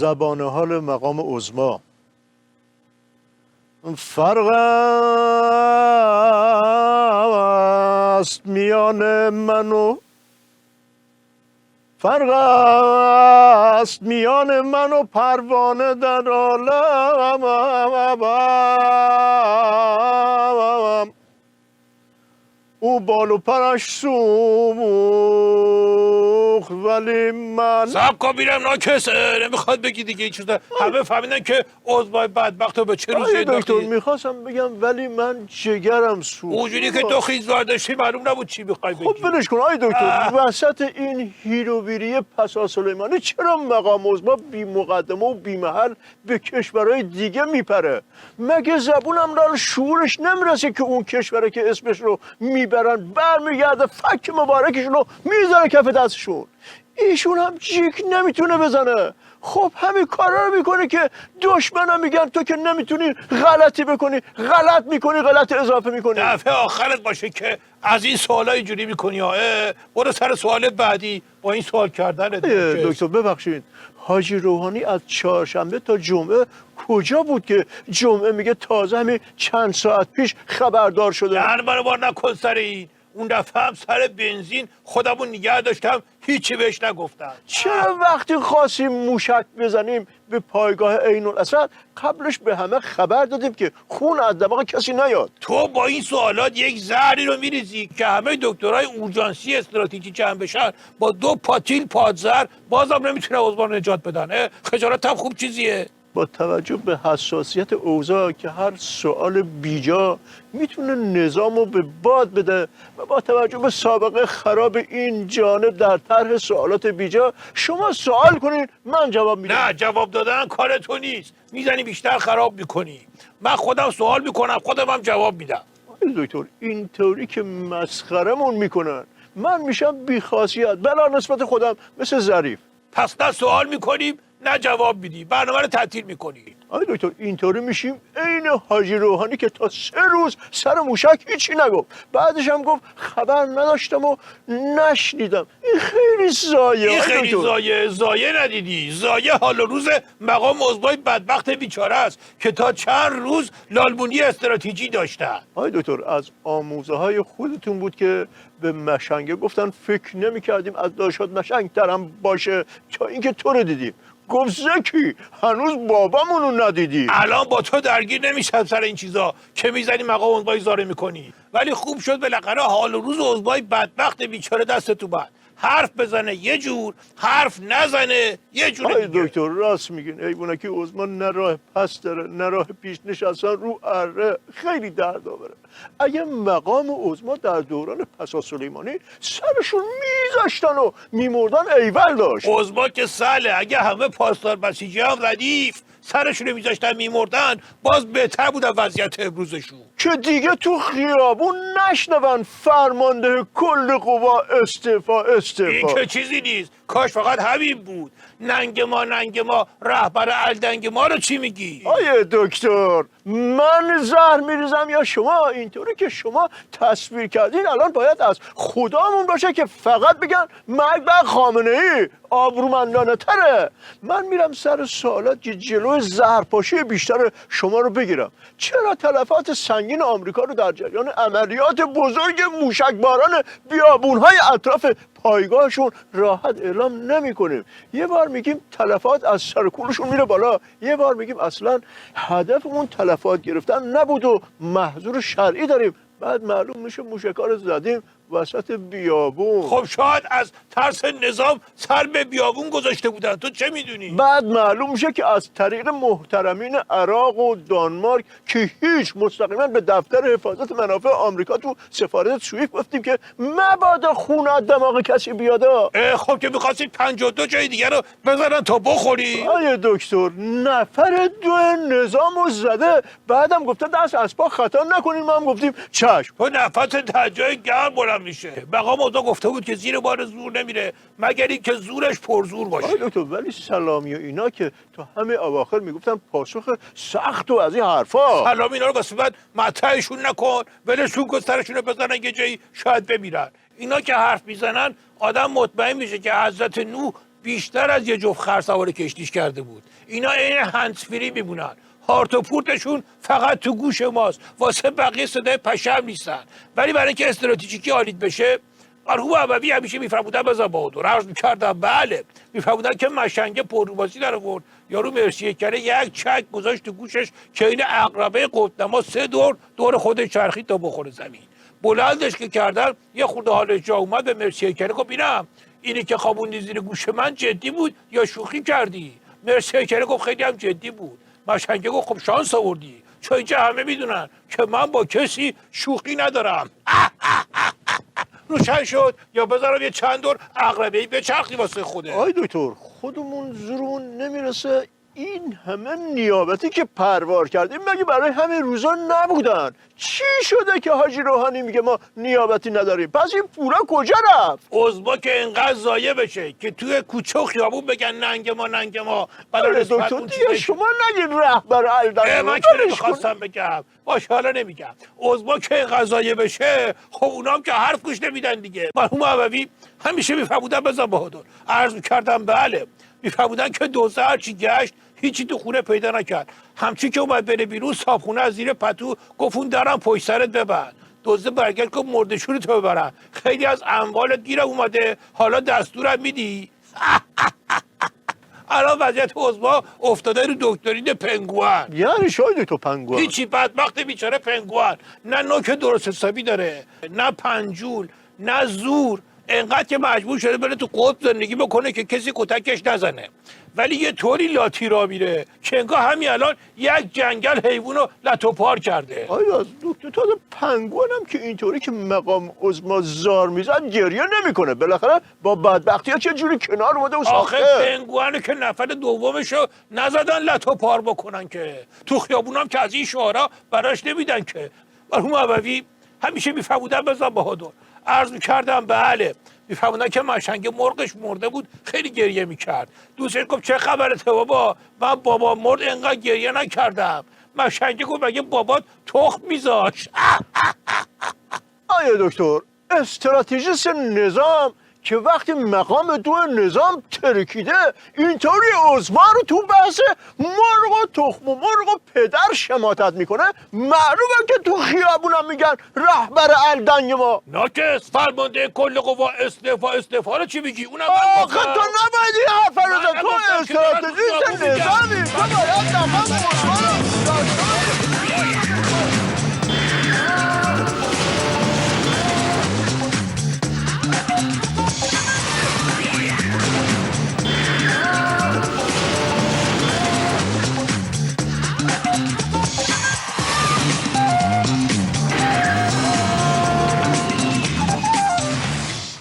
زبان حال مقام عظما. فرق است میان من و پروانه در عالم. او بال و پرش سوخت ولی من صبر کن میرم ناکسه نمیخواد بگی دیگه این چیزا. همه فهمیدن که عضوای بدبخت رو به چه روزی دکتر انداختی. میخواستم بگم ولی من جگرم سوخت. اونجوری که تو خیزوار داشتی معلوم نبود چی میخوای بگی. خب ولش کن آی دکتر، وسط این هیروبیری پسا سلیمانی چرا مقام عظما بی مقدمه و بی محل به کشورهای دیگه میپره؟ مگه زبونم را شعورش نمیرسه که اون کشوره که اسمش رو میبرن برمیگرده فک مبارکشون رو میذاره کف دستشون؟ ایشون هم جیک نمیتونه بزنه. خب همین کارا رو میکنه که دشمنا میگن تو که نمیتونی غلطی بکنی، غلط میکنی، غلط اضافه میکنی. دفعه آخرت باشه که از این سوالا اینجوری میکنی. برو سر سوال بعدی با این سوال کردن. دکتر ببخشید، حاجی روحانی از چهارشنبه تا جمعه کجا بود که جمعه میگه تازه همین چند ساعت پیش خبردار شده؟ دهن منو بار نکن سر این. اون دفعه هم سر بنزین خودمون نگه داشتم هیچی بهش نگفتم. چرا وقتی خواستیم موشک بزنیم به پایگاه عین الاسد قبلش به همه خبر دادیم که خون از دماغ کسی نیاد؟ تو با این سوالات یک زهری رو میریزی که همه دکترای اورژانسی استراتژی جمع بشن با 2 پاتیل پادزر بازم نمیتونه عضو رو نجات بدن. خجالت هم خوب چیزیه. با توجه به حساسیت اوضاع که هر سوال بیجا میتونه نظام رو به باد بده و با توجه به سابقه خراب این جانب در طرح سوالات بیجا شما سوال کنین من جواب میدم. نه جواب دادن کار تو نیست، میزنی بیشتر خراب میکنی. من خودم سوال میکنم خودم هم جواب میدم. دکتر اینطوری که مسخرمون میکنن من میشم بیخاصیت بلا نسبت خودم مثل ظریف. پس نه سوال میکنیم نه جواب میدی، برنامه رو تعطیل میکنی. آی دکتر اینطوری میشیم عین حاجی روحانی که تا 3 روز سر موشک هیچی نگفت، بعدش هم گفت خبر نداشتم و نشنیدم. این خیلی ضایعه. این خیلی ضایعه ندیدی. ضایعه حال و روز مقام عضوای بدبخت بیچاره است که تا چند روز لالبونی استراتژی داشتن. آی دکتر از آموزه های خودتون بود که به مشنگه گفتن فکر نمی کردیم از داشت مشنگ ترم باشه تا اینکه تو رو دیدیم. گفت زکی هنوز بابامونو ندیدی. الان با تو درگیر نمیشم سر این چیزا که میزنی مقام عضوای زاره میکنی، ولی خوب شد بالاخره حال و روز عضوای بدبخت بیچاره دست تو بعد. حرف بزنه یه جور، حرف نزنه یه جور دیگه. دکتر راست میگین، ایوونه که عظما نه راه پس داره نه راه پیش، نشستن رو اره خیلی درد آوره. اگه مقام عظما در دوران پسا سلیمانی سرشون میذاشتن و میمردن ایول داشت. عظما که سهله، اگه همه پاسدار بسیجی هم ردیف سرشون رو میذاشتن میمردن باز بهتر بود وضعیت امروزشون. که دیگه تو خیابون نشنون فرمانده کل قوا استعفا. این که چیزی نیست، کاش فقط همین بود. ننگ ما رهبر الدنگ ما رو چی میگی؟ آیه دکتر من زهر میریزم یا شما؟ اینطوری که شما تصویر کردین الان باید از خدامون باشه که فقط بگن مرگ بر خامنه ای آبرومندانه تره. من میرم سر سوالات که جلوی زهرپاشی بیشتر شما رو بگیرم. چرا تلفات سنگین آمریکا رو در جریان عملیات بزرگ موشکباران بیابونهای اطراف پایگاهشون راحت اعلام نمی کنیم؟ یه بار میگیم تلفات از سر کولشون میره بالا، یه بار میگیم اصلا هدفمون تلفات گرفتن نبود و محظور شرعی داریم. بعد معلوم میشه موشکا رو زدیم وسط بیابون. خب شاید از ترس نظام سر به بیابون گذاشته بودن، تو چه میدونی؟ بعد معلوم میشه که از طریق محترمین عراق و دانمارک که هیچ مستقیما به دفتر حفاظت منافع آمریکا تو سفارت سوئیس گفتیم که مبادا خون از دماغ کسی بیادا. خب که می‌خواستید 52 جای دیگه رو بزنن تا بخوری؟ آیه دکتر نفر 2 نظامو زده، بعدم گفته دست از پا خطا نکنین، ما هم گفتیم چشم. تو نفس در جای گرم بلند میشه. مقام عضو گفته بود که زیر بار زور نمیره مگر اینکه زورش پرزور باشه. آیه دکتر ولی سلامی و اینا که تا همه اواخر میگفتن پاسخ سخت و از این حرفا. سلامی اینا رو واسه بعد مطرحشون نکن، ولشون کن سرشون رو بزنن یه جایی شاید بمیرن. اینا که حرف میزنن آدم مطمئن میشه که حضرت نوح بیشتر از یه جفت خر سوار کشتیش کرده بود. اینا عین هندزفری میمونن، هارت و پورتشون فقط تو گوش ماست، واسه بقیه صدای پشم نیستن. ولی برای اینکه استراتژیکی حالیت بشه، مرحوم عبوی همیشه میفرمودن بزن بهادر. عرض میکردم بله، میفرمودن که مشنگه پرروباسی در آورد، یارو مرسیه کرده یک چک گذاشت تو گوشش که این عقربه قطب‌نما 3 دور خودش چرخید تا بخوره زمین. بلندش که کردن یه خورده حالش جا اومد، به مرسیه کرده گفت ببینم اینی که خوابوندی زیر گوش من جدی بود یا شوخی کردی؟ مرسیه کرده گفت خیلی هم جدی بود. مشنگه گفت خب شانس آوردی، چون اینجا همه میدونن که من با کسی شوخی ندارم. روشن شد یا بذارم یه چند دور عقربه‌ای بچرخی واسه خوده. آی دکتر، خودمون زورمون نمیرسه این همه نیابتی که پروار کردیم مگه برای همین روزا نبودن؟ چی شده که حاجی روحانی میگه ما نیابتی نداریم؟ پس این پولا کجا رفت؟ عضوا که اینقدر ضایع بشه که توی کوچه و خیابون بگن ننگ ما برای دکتر دیگه شما نگین رهبر الدن. من که نمیخواستم بگم، باشه حالا نمیگم. عضوا که اینقدر ضایع بشه، خب اونام که حرف گوش نمیدن دیگه. مرحوم عبوی همیشه میفرمودن بزن بهادر. عرض میکردم بله، میفرمودن که دوزه هرچی گشت هیچی تو خونه پیدا نکرد. همچی که اومد بره بیرون، صابخونه از زیر پتو گفت اون درم پشت سرت ببند. دزده برگشت گفت مرده‌شورت تو ببرن، خیلی از اموالت گیر اومده، حالا دستورم میدی؟ الان وضعیت عضوا افتاده رو دکترین پنگوئن. یعنی شاید تو پنگوئن هیچی، بدبخت بیچاره پنگوئن، نه نوک درست حسابی داره، نه پنجول، نه زور، انقدر که مجبور شده بره تو قطب زندگی بکنه که کسی کتکش نزنه. ولی یه طوری لاتی را میره که انگار همین الان یک جنگل حیوان رو لتوپار کرده. آیا دکتر تا پنگوئن هم که اینطوری که مقام عظما زار میزد گریه نمیکنه؟ بالاخره با بدبختی ها چه جوری کنار اومده و ساخته. آخه پنگوئن که نفر دومشو نزدن لتوپار بکنن که تو خیابونام که از این شعارا براش نمیدن که. مرحوم عبوی همیشه میفرمودن بزن بهادر. عرض میکردم بله، میفهموندن که مشنگ مرغش مرده بود، خیلی گریه میکرد. دوستش گفت چه خبرته بابا؟ من بابا مرد انقدر گریه نکردم. مشنگ گفت مگه بابات تخم میذاشت؟ آیا دکتر، استراتژیست نظام که وقتی مقام دو نظام ترکیده اینطوری عضما رو تو بحث مرغ و تخم و مرغ و پدر شماتت میکنه، معلومه که تو خیابونم میگن رهبر الدنگ ما. ناکس، فرمانده کل قوا استعفا رو چی میگی؟ اونم آخه تو نباید این